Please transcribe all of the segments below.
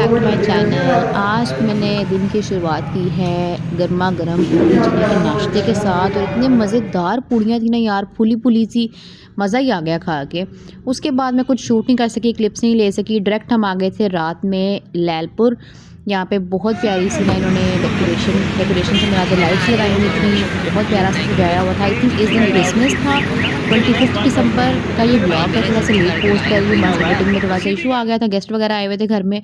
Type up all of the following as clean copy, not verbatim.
Back to my channel. आज मैंने दिन की शुरुआत की है गर्मा गर्म पूड़ी चने के नाश्ते के साथ, और इतने मज़ेदार पूड़ियाँ थी ना यार, फूली फूली सी, मज़ा ही आ गया खा के। उसके बाद मैं कुछ शूट नहीं कर सकी, क्लिप्स नहीं ले सकी, डायरेक्ट हम आ गए थे रात में लैलपुर। यहाँ पे बहुत प्यारी सी ना इन्होंने डेकोरेशन से बनाते लाइट्स लगाई हुई थी, बहुत प्यारा सा सजाया हुआ था। आई थिंक इस दिन क्रिसमस था, 25 दिसंबर का ये ब्लॉग है। थोड़ा सा लेट पोस्ट कर रही हूँ, मार्केटिंग में थोड़ा सा इशू आ गया था, गेस्ट वगैरह आए हुए थे घर में।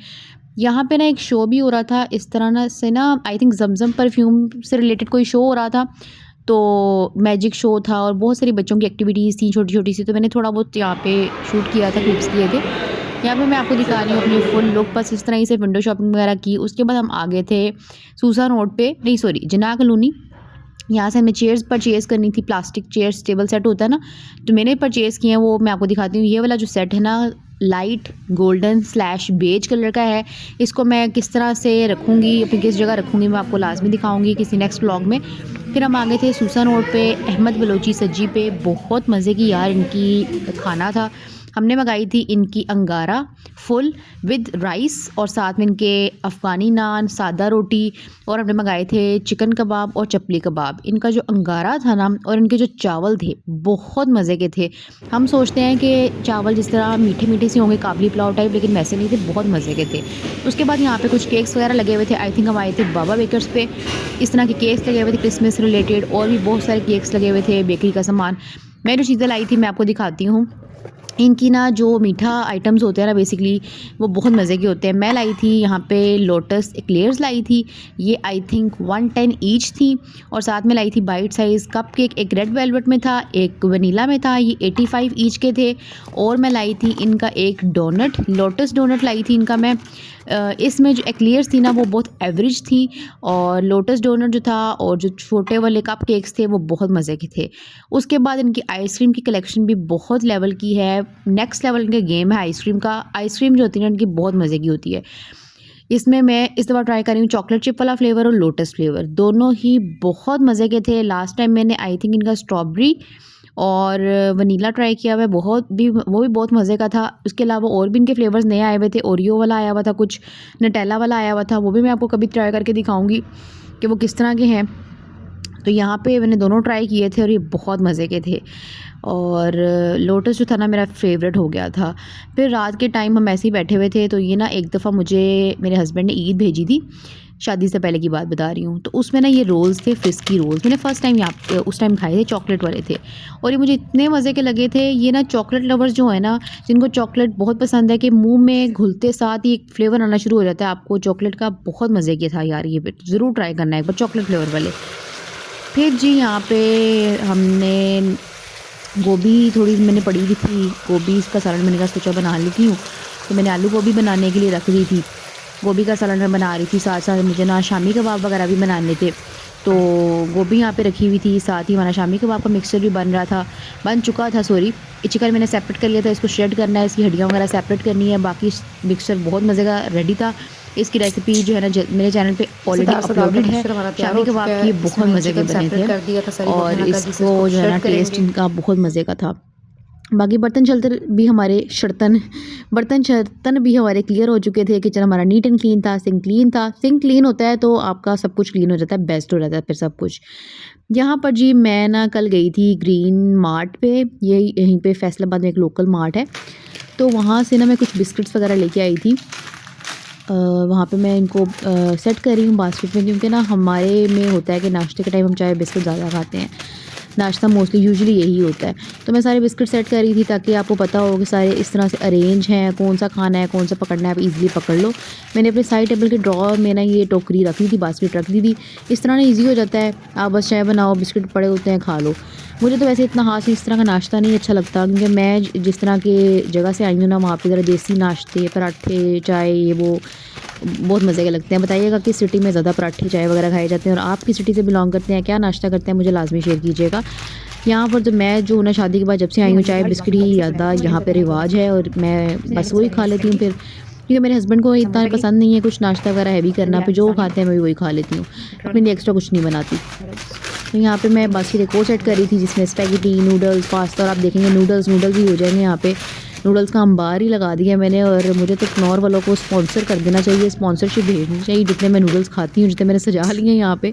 यहाँ पे ना एक शो भी हो रहा था इस तरह ना से ना, आई थिंक ज़मज़म परफ्यूम से रिलेटेड कोई शो हो रहा था। तो मैजिक शो था और बहुत सारी बच्चों की एक्टिविटीज़ थी छोटी-छोटी सी, तो मैंने थोड़ा बहुत यहाँ पे शूट किया था, क्लिप्स किए थे। यहाँ पे मैं आपको दिखा रही हूँ अपनी फुल लुक, बस इस तरह ही से विंडो शॉपिंग वगैरह की। उसके बाद हम आ गए थे सूसा रोड पे, नहीं सॉरी जिनाह कॉलोनी। यहाँ से हमें चेयर्स परचेज़ करनी थी, प्लास्टिक चेयर्स, टेबल सेट होता है ना, तो मैंने परचेज़ किए हैं। वो मैं आपको दिखाती हूँ। ये वाला जो सेट है ना, light golden slash beige colour का है। इसको मैं किस तरह से रखूँगी, अपनी किस जगह रखूँगी, मैं आपको लाजमी दिखाऊँगी किसी नेक्स्ट व्लॉग में। फिर हम आ गए थे सूसा रोड पे, अहमद बलोची सज्जी पे। बहुत मज़े की यार इनकी खाना था। हमने मंगाई थी इनकी अंगारा फुल विद राइस, और साथ में इनके अफ़गानी नान, सादा रोटी, और हमने मंगाए थे चिकन कबाब और चपली कबाब। इनका जो अंगारा था ना, और इनके जो चावल थे, बहुत मज़े के थे। हम सोचते हैं कि चावल जिस तरह मीठे मीठे से होंगे, काबली पुलाव टाइप, लेकिन वैसे नहीं थे, बहुत मज़े के थे। उसके बाद यहाँ पे कुछ केक्स वगैरह लगे हुए थे। आई थिंक हम आए थे बाबा बेकर्स पे। इस तरह के केक्स लगे हुए थे क्रिसमस से रिलेटेड, और भी बहुत सारे केक्स लगे हुए थे, बेकरी का सामान। मैं जो चीज़ें लाई थी मैं आपको दिखाती हूँ। इनकी ना जो मीठा आइटम्स होते हैं ना, बेसिकली वो बहुत मज़े के होते हैं। मैं लाई थी यहाँ पे लोटस एक्लेयर्स लाई थी, ये आई थिंक 110 ईच थी। और साथ में लाई थी बाइट साइज़ कप केक, एक रेड वेलवेट में था, एक वनीला में था, ये 85 ईच के थे। और मैं लाई थी इनका एक डोनट, लोटस डोनट लाई थी इनका मैं। इसमें जो एक्लेयर्स थी ना वो बहुत एवरेज थी, और लोटस डोनट जो था और जो छोटे वाले कप केक्स थे वो बहुत मज़े के थे। उसके बाद इनकी आइसक्रीम की कलेक्शन भी बहुत लेवल की है, नेक्स्ट लेवल इनका गेम है आइसक्रीम का। आइसक्रीम जो होती है ना इनकी बहुत मज़े की होती है। इसमें मैं इस दफ़ा ट्राई कर रही हूँ चॉकलेट चिप वाला फ्लेवर और लोटस फ्लेवर, दोनों ही बहुत मज़े के थे। लास्ट टाइम मैंने आई थिंक इनका स्ट्रॉबेरी और वनीला ट्राई किया हुआ है, वो भी बहुत मज़े का था। उसके अलावा और भी इनके फ्लेवर्स नए आए हुए थे, ओरियो वाला आया हुआ था, कुछ नटेला वाला आया हुआ था, वो भी मैं आपको कभी ट्राई करके दिखाऊंगी कि वो किस तरह के हैं। तो यहाँ पे मैंने दोनों ट्राई किए थे और ये बहुत मज़े के थे। और लोटस जो था ना मेरा फेवरेट हो गया था। फिर रात के टाइम हम ऐसे ही बैठे हुए थे, तो ये ना एक दफ़ा मुझे मेरे हस्बैंड ने ईद भेजी थी, शादी से पहले की बात बता रही हूँ। तो उसमें ना ये रोल्स थे, फ्रिस्की रोल्स, मैंने फ़र्स्ट टाइम यहाँ उस टाइम खाए थे, चॉकलेट वाले थे, और ये मुझे इतने मज़े के लगे थे। ये ना चॉकलेट लवर्स जो है ना, जिनको चॉकलेट बहुत पसंद है, कि मुंह में घुलते साथ ही एक फ्लेवर आना शुरू हो जाता है आपको चॉकलेट का, बहुत मज़े के था यार। ये ज़रूर ट्राई करना है एक बार चॉकलेट फ्लेवर वाले। फिर जी यहाँ पे हमने गोभी थोड़ी मैंने पड़ी हुई थी, गोभी का सलाद मैंने कहा सोचा बना लेती हूँ, तो मैंने आलू गोभी बनाने के लिए रख दी थी। गोभी का सलाद मैं बना रही थी, साथ साथ मुझे ना शामी कबाब वगैरह भी बनाने थे, तो गोभी यहाँ पे रखी हुई थी, साथ ही हमारा शामी कबाब का मिक्सचर भी बन चुका था। सॉरी, चिकन मैंने सेपरेट कर लिया था, इसको श्रेड करना है, इसकी हड्डियाँ वगैरह सेपरेट करनी है। बाकी मिक्सचर बहुत मज़े का रेडी था। इसकी रेसिपी जो है ना मेरे चैनल पे ऑलरेडी अपलोडेड है। शामी कबाब की बहुत मज़े के बने थे, और इसको जो है ना टेस्ट इनका बहुत मज़े का था। बाकी बर्तन शर्तन भी हमारे क्लियर हो चुके थे। किचन हमारा नीट एंड क्लीन था, सिंक क्लीन था। सिंक क्लीन होता है तो आपका सब कुछ क्लीन हो जाता है, बेस्ट हो जाता है फिर सब कुछ। यहाँ पर जी मैं ना कल गई थी ग्रीन मार्ट पे, ये यहीं पे फैसलाबाद में एक लोकल मार्ट है, तो वहाँ से ना मैं कुछ बिस्किट्स वगैरह लेके आई थी। वहाँ पे मैं इनको सेट कर रही हूँ बास्केट में, क्योंकि ना हमारे में होता है कि नाश्ते के टाइम हम चाय बिस्किट ज़्यादा खाते हैं, नाश्ता मोस्टली यूजुअली यही होता है। तो मैं सारे बिस्किट सेट कर रही थी ताकि आपको पता हो कि सारे इस तरह से अरेंज हैं, कौन सा खाना है, कौन सा पकड़ना है, आप इजीली पकड़ लो। मैंने अपने साइड टेबल के ड्रॉअर में ना ये टोकरी रख दी थी, बास्केट रख दी थी। इस तरह ना ईजी हो जाता है, आप बस चाय बनाओ, बिस्किट पड़े होते हैं, खा लो। मुझे तो वैसे इतना हाथ से इस तरह का नाश्ता नहीं अच्छा लगता, क्योंकि मैं जिस तरह के जगह से आई हूँ ना, वहाँ पे ज़रा देसी नाश्ते, पराठे, चाय, ये वो बहुत मज़े के लगते हैं। बताइएगा कि सिटी में ज़्यादा पराठे चाय वगैरह खाए जाते हैं, और आप किस सिटी से बिलोंग करते हैं, क्या नाश्ता करते हैं, मुझे लाजमी शेयर कीजिएगा। यहाँ पर तो मैं जो ना शादी के बाद जब से आई हूँ, चाय बिस्किट ही ज़्यादा यहाँ पे रिवाज है, और मैं बस वही खा लेती हूँ फिर, क्योंकि मेरे हस्बैंड को इतना पसंद नहीं है कुछ नाश्ता वगैरह हैवी करना, फिर जो खाते हैं मैं भी वही खा लेती हूँ, अपने लिए एक्स्ट्रा कुछ नहीं बनाती। तो यहाँ पे मैं बास्केट एक और सेट कर रही थी, जिसमें स्पैगेटी, नूडल्स, पास्ता, और आप देखेंगे नूडल्स भी हो जाएंगे यहाँ पे। नूडल्स का अंबार ही लगा दिया मैंने। और मुझे तो कनौर वालों को स्पॉन्सर कर देना चाहिए, स्पॉन्सरशिप भेजनी चाहिए, जितने मैं नूडल्स खाती हूँ, जितने मैंने सजा लिए हैं यहाँ पे।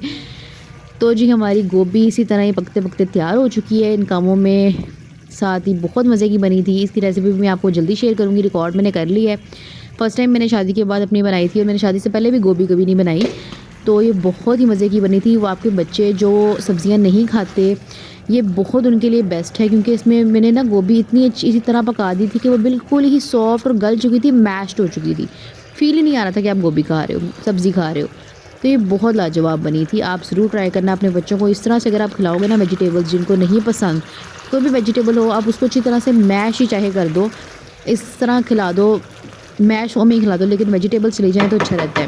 तो जी हमारी गोभी इसी तरह ही पकते पकते तैयार हो चुकी है इन कामों में। साथ ही बहुत मज़े की बनी थी। इसकी रेसिपी भी मैं आपको जल्दी शेयर करूँगी, रिकॉर्ड मैंने कर ली है। फ़र्स्ट टाइम मैंने शादी के बाद अपनी बनाई थी, और मैंने शादी से पहले भी गोभी कभी नहीं बनाई। तो ये बहुत ही मज़े की बनी थी। वो आपके बच्चे जो सब्ज़ियाँ नहीं खाते, ये बहुत उनके लिए बेस्ट है, क्योंकि इसमें मैंने ना गोभी इतनी अच्छी इसी तरह पका दी थी कि वो बिल्कुल ही सॉफ्ट और गल चुकी थी, मैश्ड हो चुकी थी। फ़ील ही नहीं आ रहा था कि आप गोभी खा रहे हो, सब्ज़ी खा रहे हो। तो ये बहुत लाजवाब बनी थी। आप ज़रूर ट्राई करना अपने बच्चों को इस तरह से। अगर आप खिलाओगे ना वेजिटेबल्स, जिनको नहीं पसंद कोई भी वेजिटेबल हो, आप उसको अच्छी तरह से मैश ही चाहे कर दो, इस तरह खिला दो, मैश फॉर्म में ही खिला दो, लेकिन वेजिटेबल्स चली जाएँ तो अच्छा रहता है।